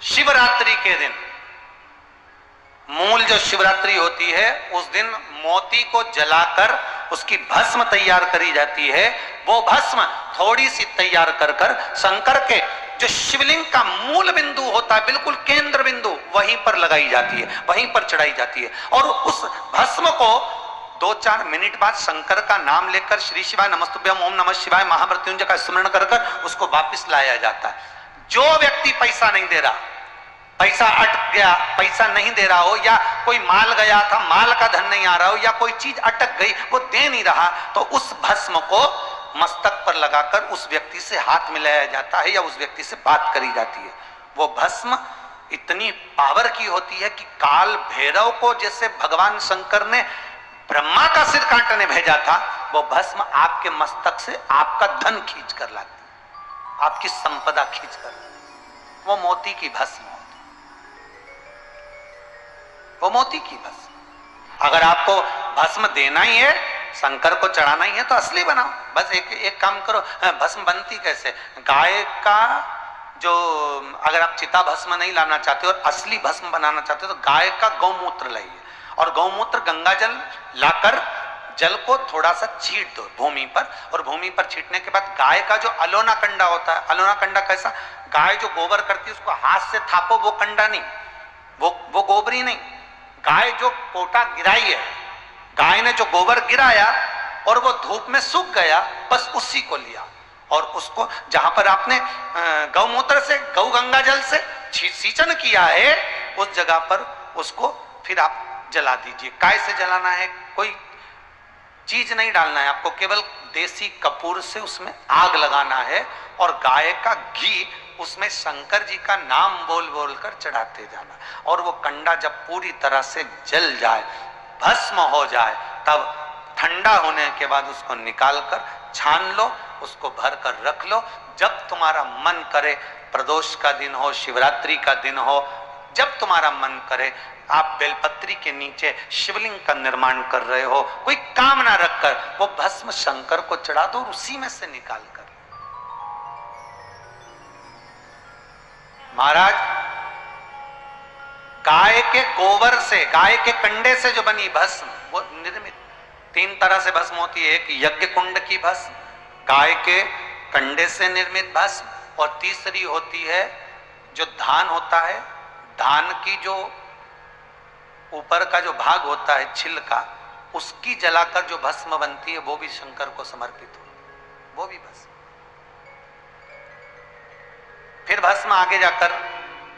शिवरात्रि के दिन, मूल जो शिवरात्रि होती है उस दिन मोती को जलाकर उसकी भस्म तैयार करी जाती है। वो भस्म थोड़ी सी तैयार कर कर शंकर के जो शिवलिंग का मूल बिंदु होता है, बिल्कुल केंद्र बिंदु, वहीं पर लगाई जाती है, वहीं पर चढ़ाई जाती है। और उस भस्म को 2-4 मिनट बाद शंकर का नाम लेकर श्री शिवाय नमस्तुभ्यम ओम नमः शिवाय महामृत्युंजय का स्मरण कर कर उसको वापस लाया जाता है। जो व्यक्ति पैसा नहीं दे रहा, पैसा अटक गया, पैसा नहीं दे रहा हो, या कोई माल गया था, माल का धन नहीं आ रहा हो, या कोई चीज अटक गई वो दे नहीं रहा, तो उस भस्म को मस्तक पर लगाकर उस व्यक्ति से हाथ मिलाया जाता है या उस व्यक्ति से बात करी जाती है। वो भस्म इतनी पावर की होती है कि काल भैरव को जैसे भगवान शंकर ने ब्रह्मा का सिर काटने भेजा था, वो भस्म आपके मस्तक से आपका धन खींच कर लाती है, आपकी संपदा खींच कर लाती है। वो मोती की भस्म, वो मोती की भस्म। अगर आपको भस्म देना ही है, शंकर को चढ़ाना ही है, तो असली बनाओ। बस एक काम करो। भस्म बनती कैसे? गाय का जो, अगर आप चिता भस्म नहीं लाना चाहते और असली भस्म बनाना चाहते हो तो गाय का गौमूत्र लाइए, और गौमूत्र गंगा जल लाकर जल को थोड़ा सा छीट दो भूमि पर, और भूमि पर छीटने के बाद गाय का जो अलोना कंडा होता है, अलोना कंडा कैसा? गाय जो गोबर करती है उसको हाथ से थापो, वो कंडा नहीं, वो गोबरी नहीं, गाय जो पोटा गिराई है, गाय ने जो गोबर गिराया और वो धूप में सूख गया, बस उसी को लिया और उसको जहां पर आपने गौमूत्र से, गौ गंगा जल से सिंचन किया है, उस जगह पर उसको फिर आप जला दीजिए। काय से जलाना है? कोई चीज नहीं डालना है आपको, केवल देसी कपूर से उसमें आग लगाना है और गाय का घी उसमें शंकर जी का नाम बोल बोल कर चढ़ाते जाना। और वो कंडा जब पूरी तरह से जल जाए, भस्म हो जाए, तब ठंडा होने के बाद उसको निकाल कर छान लो, उसको भर कर रख लो। जब तुम्हारा मन करे, प्रदोष का दिन हो, शिवरात्रि का दिन हो, जब तुम्हारा मन करे, आप बेलपत्री के नीचे शिवलिंग का निर्माण कर रहे हो, कोई कामना रखकर वो भस्म शंकर को चढ़ा दो, उसी में से निकाल कर। महाराज, गाय के गोबर से, गाय के कंडे से जो बनी भस्म, वो निर्मित 3 तरह से भस्म होती है। एक यज्ञ कुंड की भस्म, गाय के कंडे से निर्मित भस्म, और तीसरी होती है जो धान होता है, धान की जो ऊपर का जो भाग होता है छिलका, उसकी जलाकर जो भस्म बनती है, वो भी शंकर को समर्पित हो, वो भी भस्म। फिर भस्म आगे जाकर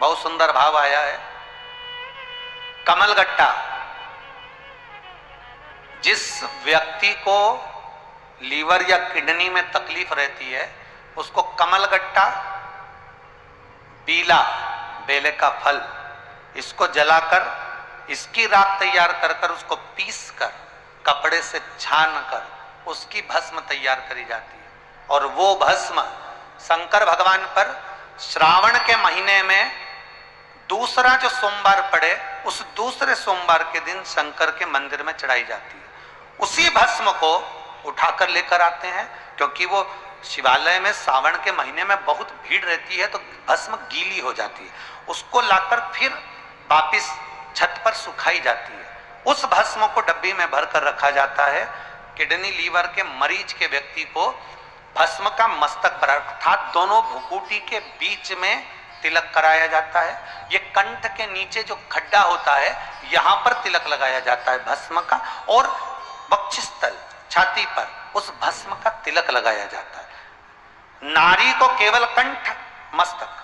बहुत सुंदर भाव आया है। कमलगट्टा, जिस व्यक्ति को लीवर या किडनी में तकलीफ रहती है, उसको कमलगट्टा, बीला, बेले का फल, इसको जलाकर इसकी राख तैयार कर कर उसको पीस कर कपड़े से छान कर उसकी भस्म तैयार करी जाती है। और वो भस्म शंकर भगवान पर श्रावण के महीने में दूसरा जो सोमवार पड़े, उस दूसरे सोमवार के दिन शंकर के मंदिर में चढ़ाई जाती है। उसी भस्म को उठाकर लेकर आते हैं, क्योंकि वो शिवालय में सावन के महीने में बहुत भीड़ रहती है, तो भस्म गीली हो जाती है। उसको लाकर फिर वापिस छत पर सुखाई जाती है। उस भस्म को डब्बी में भरकर रखा जाता है। किडनी लीवर के मरीज के व्यक्ति को भस्म का मस्तक पर, अर्थात दोनों भुकुटी के बीच में तिलक कराया जाता है। ये कंठ के नीचे जो खड्डा होता है, यहां पर तिलक लगाया जाता है भस्म का, और वक्षस्थल, छाती पर उस भस्म का तिलक लगाया जाता है। नारी को केवल कंठ, मस्तक,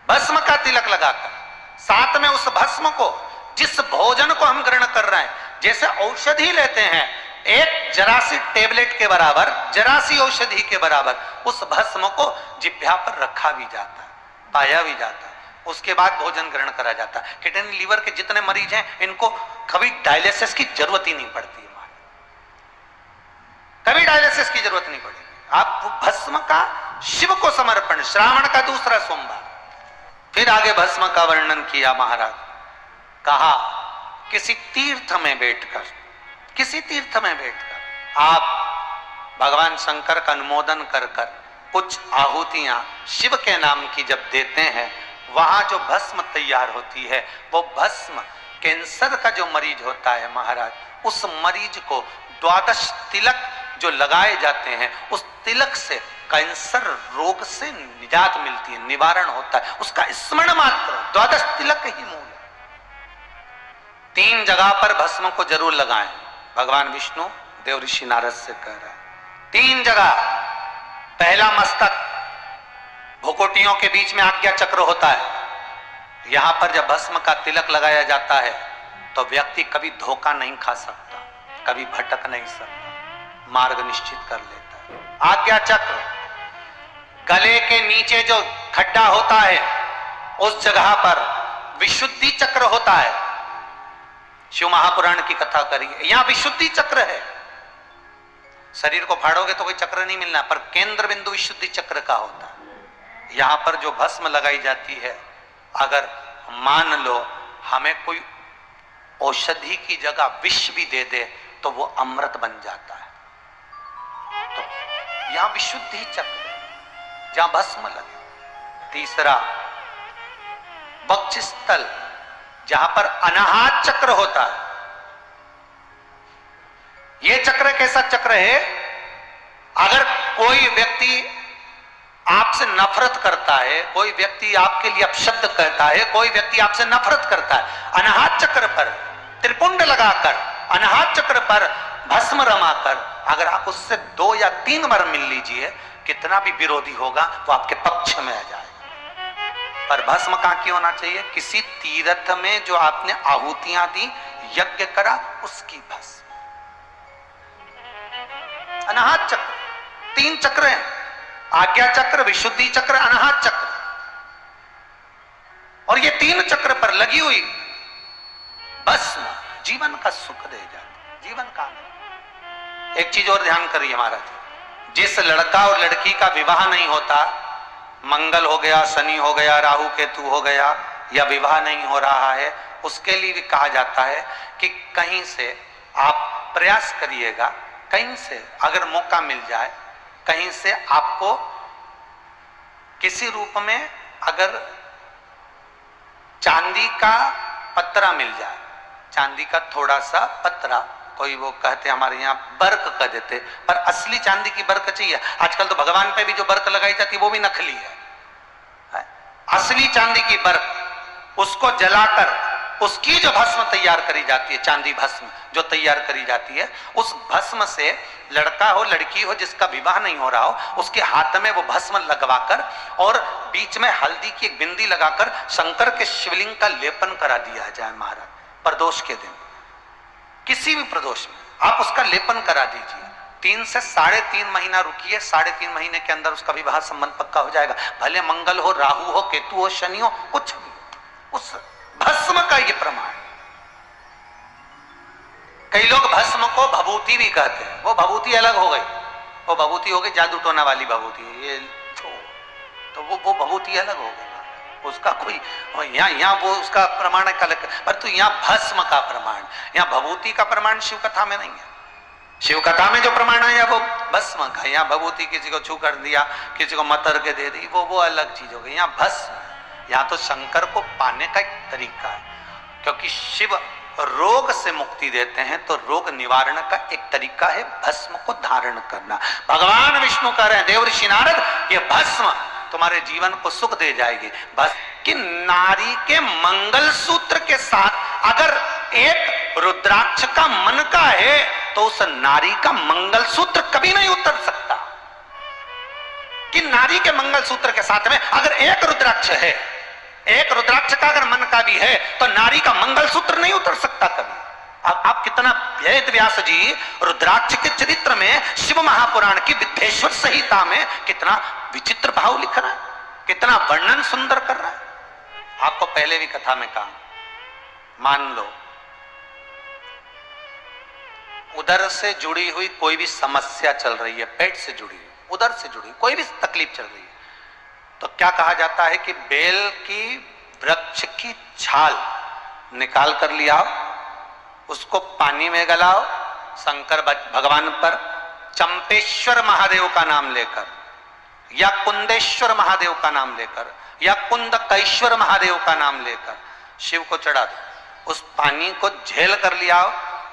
भस्म का तिलक लगाकर, साथ में उस भस्म को, जिस भोजन को हम ग्रहण कर रहे हैं, जैसे औषधि लेते हैं, एक जरासी टेबलेट के बराबर, जरासी औषधि के बराबर उस भस्म को जिह्वा पर रखा भी जाता है, पाया भी जाता है। उसके बाद भोजन ग्रहण करा जाता है। किडनी लीवर के जितने मरीज हैं, इनको कभी डायलिसिस की जरूरत ही नहीं पड़ती है, कभी डायलिसिस की जरूरत नहीं पड़ेगी। आप भस्म का शिव को समर्पण, श्रावण का दूसरा सोमवार। फिर आगे भस्म का वर्णन किया महाराज, कहा किसी तीर्थ में बैठकर, किसी तीर्थ में बैठकर आप भगवान शंकर का अनुमोदन कर कर कुछ आहुतियां शिव के नाम की जब देते हैं, वहां जो भस्म तैयार होती है वो भस्म कैंसर का जो मरीज होता है महाराज, उस मरीज को 12 तिलक जो लगाए जाते हैं, उस तिलक से कैंसर रोग से निजात मिलती है, निवारण होता है। उसका स्मरण मात्र 12 तिलक ही मूल है। 3 जगह पर भस्म को जरूर लगाएं। भगवान विष्णु देव ऋषि नारद से कह रहे हैं 3 जगह। पहला मस्तक, भुकुटियों के बीच में आज्ञा चक्र होता है। यहां पर जब भस्म का तिलक लगाया जाता है तो व्यक्ति कभी धोखा नहीं खा सकता, कभी भटक नहीं सकता, मार्ग निश्चित कर लेता है। आज्ञा चक्र, गले के नीचे जो खड्डा होता है उस जगह पर विशुद्धि चक्र होता है। शिव महापुराण की कथा करिए, यहां विशुद्धि चक्र है। शरीर को फाड़ोगे तो कोई चक्र नहीं मिलना, पर केंद्र बिंदु विशुद्धि चक्र का होता है। यहां पर जो भस्म लगाई जाती है, अगर मान लो हमें कोई औषधि की जगह विष भी दे दे तो वो अमृत बन जाता है। तो यहां विशुद्धि चक्र जहां भस्म लगे। तीसरा, वक्षस्थल, जहां पर अनाहत चक्र होता है। यह चक्र कैसा चक्र है? अगर कोई व्यक्ति आपसे नफरत करता है, कोई व्यक्ति आपके लिए अपशब्द कहता है, कोई व्यक्ति आपसे नफरत करता है, अनाहत चक्र पर त्रिपुंड लगाकर, अनाहत चक्र पर भस्म रमाकर अगर आप उससे 2 या 3 बार मिल लीजिए, कितना भी विरोधी होगा वो आपके पक्ष में आ जाएगा। पर भस्म कहां की होना चाहिए? किसी तीर्थ में जो आपने आहुतियां दी, यज्ञ करा, उसकी भस्म। अनाहत चक्र, 3 चक्र हैं, आज्ञा चक्र, विशुद्धि चक्र, अनाहत चक्र। और ये 3 चक्र पर लगी हुई भस्म जीवन का सुख दे जाती, जीवन का। एक चीज और ध्यान करिए महाराज, जिस लड़का और लड़की का विवाह नहीं होता, मंगल हो गया, शनि हो गया, राहु केतु हो गया, या विवाह नहीं हो रहा है, उसके लिए भी कहा जाता है कि कहीं से आप प्रयास करिएगा, कहीं से अगर मौका मिल जाए, कहीं से आपको किसी रूप में अगर चांदी का पत्रा मिल जाए, चांदी का थोड़ा सा पत्रा, कोई वो कहते हमारे यहाँ बर्क कह देते, पर असली चांदी की बर्क चाहिए। आजकल तो भगवान पे भी जो बर्क लगाई जाती है वो भी नकली है। असली चांदी की बर्क, उसको जलाकर उसकी जो भस्म तैयार करी जाती है, चांदी भस्म जो तैयार करी जाती है, उस भस्म से लड़का हो लड़की हो जिसका विवाह नहीं हो रहा हो, उसके हाथ में वो भस्म लगवाकर और बीच में हल्दी की एक बिंदी लगाकर शंकर के शिवलिंग का लेपन करा दिया जाए महाराज। प्रदोष के दिन, किसी भी प्रदोष में आप उसका लेपन करा दीजिए। 3 से 3.5 महीना रुकिए, 3.5 महीने के अंदर उसका विवाह संबंध पक्का हो जाएगा। भले मंगल हो, राहु हो, केतु हो, शनि हो, कुछ भी, उस भस्म का ये प्रमाण। कई लोग भस्म को भभूति भी कहते हैं, वो भभूति अलग हो गई, वो भभूति हो गई जादू टोना वाली भभूति, ये तो वो भभूति अलग हो गई, उसका कोई यहाँ वो उसका प्रमाण अलग। पर तो यहाँ भस्म का प्रमाण, यहाँ भभूति का प्रमाण शिव कथा में नहीं है। शिव कथा में जो प्रमाण है वो भस्म का, यहाँ भभूति किसी को छू कर दिया, किसी को मतर के दे दी, वो अलग चीज हो गई। यहाँ भस्म, यहाँ तो शंकर को पाने का एक तरीका है, क्योंकि शिव रोग से मुक्ति देते हैं, तो रोग निवारण का एक तरीका है भस्म को धारण करना। भगवान विष्णु कह रहे हैं देव ऋषि नारद, ये भस्म तुम्हारे जीवन को सुख दे जाएगी। बस कि नारी के मंगल सूत्र के साथ अगर एक रुद्राक्ष का मन का है तो उस नारी का मंगल सूत्र कभी नहीं उतर सकता। कि नारी के मंगल सूत्र के साथ में अगर एक रुद्राक्ष है, एक रुद्राक्ष का अगर मन का भी है, तो नारी का मंगल सूत्र नहीं उतर सकता कभी। अब आप कितना वेद व्यास जी रुद्राक्ष के चरित्र में, शिव महापुराण की विद्येश्वर संहिता में कितना विचित्र भाव लिख रहा है, कितना वर्णन सुंदर कर रहा है। आपको पहले भी कथा में कहा, मान लो उदर से जुड़ी हुई कोई भी समस्या चल रही है, पेट से जुड़ी हुई, उदर से जुड़ी कोई भी तकलीफ चल रही है, तो क्या कहा जाता है कि बेल की वृक्ष की छाल निकाल कर लिया, उसको पानी में गलाओ, शंकर भगवान पर चंपेश्वर महादेव का नाम लेकर या कुंदेश्वर महादेव का नाम लेकर या कुंदकेश्वर महादेव का नाम लेकर शिव को चढ़ा दो। उस पानी को झेल कर लिया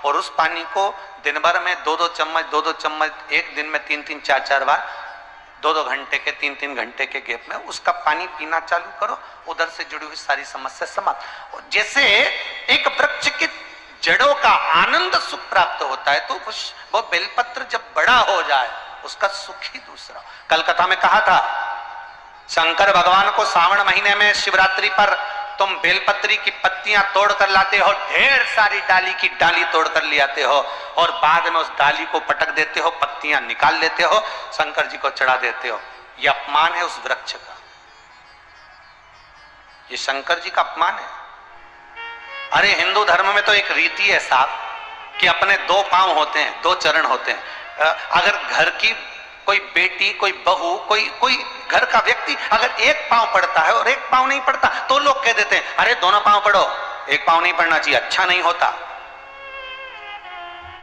और उस पानी को दिन भर में 2-2 चम्मच, एक दिन में 3-3 4-4 बार, 2-2 घंटे के 3-3 घंटे के गैप में उसका पानी पीना चालू करो। उधर से जुड़ी हुई सारी समस्या समाप्त। जैसे एक वृक्ष की जड़ों का आनंद सुख प्राप्त होता है, तो वो बेलपत्र जब बड़ा हो जाए उसका सुख ही दूसरा। कल कथा में कहा था, शंकर भगवान को सावन महीने में शिवरात्रि पर तुम बेलपत्री की पत्तियां तोड़ कर लाते हो, ढेर सारी डाली की डाली तोड़ कर ले आते हो और बाद में उस डाली को पटक देते हो, पत्तियां निकाल लेते हो, शंकर जी को चढ़ा देते हो। यह अपमान है उस वृक्ष का, ये शंकर जी का अपमान है। अरे हिंदू धर्म में तो एक रीति है साहब कि अपने 2 पांव होते हैं, 2 चरण होते हैं। अगर घर की कोई बेटी, कोई बहू, कोई घर का व्यक्ति अगर एक पांव पड़ता है और एक पांव नहीं पड़ता, तो लोग कह देते हैं अरे दोनों पांव पढ़ो, एक पांव नहीं पढ़ना चाहिए, अच्छा नहीं होता।